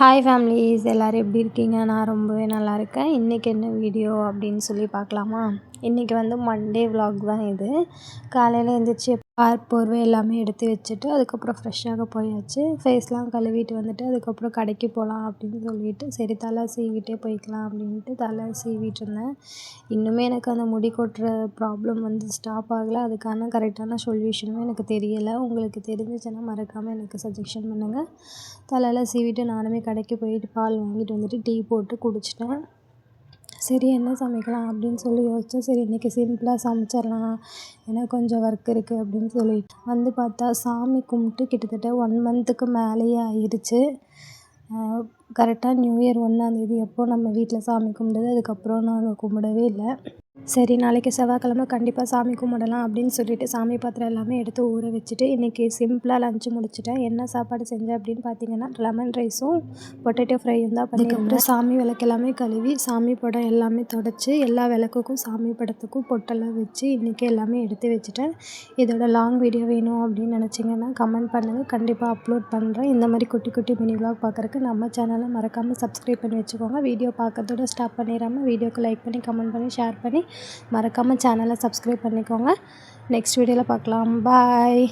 Hi families எல்லோரும் எப்படி இருக்கீங்க? நான் ரொம்பவே நல்லா இருக்கேன். இன்றைக்கி என்ன வீடியோ அப்படின்னு சொல்லி பார்க்கலாமா? இன்றைக்கி வந்து மண்டே vlog தான் இது. காலையில் எழுந்திரிச்சி போர்வை எல்லாமே எடுத்து வச்சுட்டு அதுக்கப்புறம் ஃப்ரெஷ்ஷாக போயாச்சு. ஃபேஸ்லாம் கழுவிட்டு வந்துட்டு அதுக்கப்புறம் கடைக்கு போகலாம் அப்படின்னு சொல்லிட்டு சரி தலை சீவிட்டே போய்க்கலாம் அப்படின்ட்டு தலை சீவிட்டு இருந்தேன். இன்னுமே எனக்கு அந்த முடி கொட்டுற ப்ராப்ளம் வந்து ஸ்டாப் ஆகலை. அதுக்கான கரெக்டான சொல்யூஷனும் எனக்கு தெரியலை. உங்களுக்கு தெரிஞ்சிச்சுன்னா மறக்காமல் எனக்கு சஜஷன் பண்ணுங்கள். தலையெல்லாம் சீவிட்டு நானுமே கடைக்கு போயிட்டு பால் வாங்கிட்டு வந்துட்டு டீ போட்டு குடிச்சிட்டேன். சரி என்ன சமைக்கலாம் அப்படின்னு சொல்லி யோசித்தேன். சரி இன்றைக்கி சிம்பிளாக சமைச்சிடலாம், ஏன்னா கொஞ்சம் ஒர்க் இருக்குது அப்படின்னு சொல்லிட்டு வந்து பார்த்தா சாமி கும்பிட்டு கிட்டத்தட்ட 1 மந்த்துக்கு மேலேயே ஆயிடுச்சு. கரெக்டாக நியூ இயர் 1ஆந்தேதி எப்போ நம்ம வீட்டில் சாமி கும்பிடுது, அதுக்கப்புறம் நாங்கள் கும்பிடவே இல்லை. சரி நாளைக்கு செவ்வாய்க்கிழமை கண்டிப்பாக சாமி கும்பிடலாம் அப்படின்னு சொல்லிட்டு சாமி பாத்திரம் எல்லாமே எடுத்து ஊற வச்சுட்டு இன்றைக்கி சிம்பிளாக லஞ்சு முடிச்சிட்டேன். என்ன சாப்பாடு செஞ்சேன் அப்படின்னு பார்த்தீங்கன்னா லெமன் ரைஸும் பொட்டேட்டோ ஃப்ரையும் தான் பண்ணியிருந்தேன். சாமி விளக்கு எல்லாமே கழுவி சாமி படம் எல்லாமே தொடச்சி எல்லா விளக்குக்கும் சாமி படத்துக்கும் பொட்டெல்லாம் வச்சு இன்றைக்கி எல்லாமே எடுத்து வச்சுட்டேன். இதோட லாங் வீடியோ வேணும் அப்படின்னு நினச்சிங்கன்னா கமெண்ட் பண்ணுங்கள், கண்டிப்பாக அப்லோட் பண்ணுறேன். இந்த மாதிரி குட்டி குட்டி மினி vlog பார்க்குறக்கு நம்ம சேனலை மறக்காமல் சப்ஸ்கிரைப் பண்ணி வச்சுக்கோங்க. வீடியோ பார்க்கறதோட ஸ்டாப் பண்ணிடாமல் வீடியோக்கு லைக் பண்ணி கமெண்ட் பண்ணி ஷேர் பண்ணி மறக்காமல் சேனலை சப்ஸ்கிரைப் பண்ணிக்கோங்க. நெக்ஸ்ட் வீடியோவில் பார்க்கலாம். பாய்.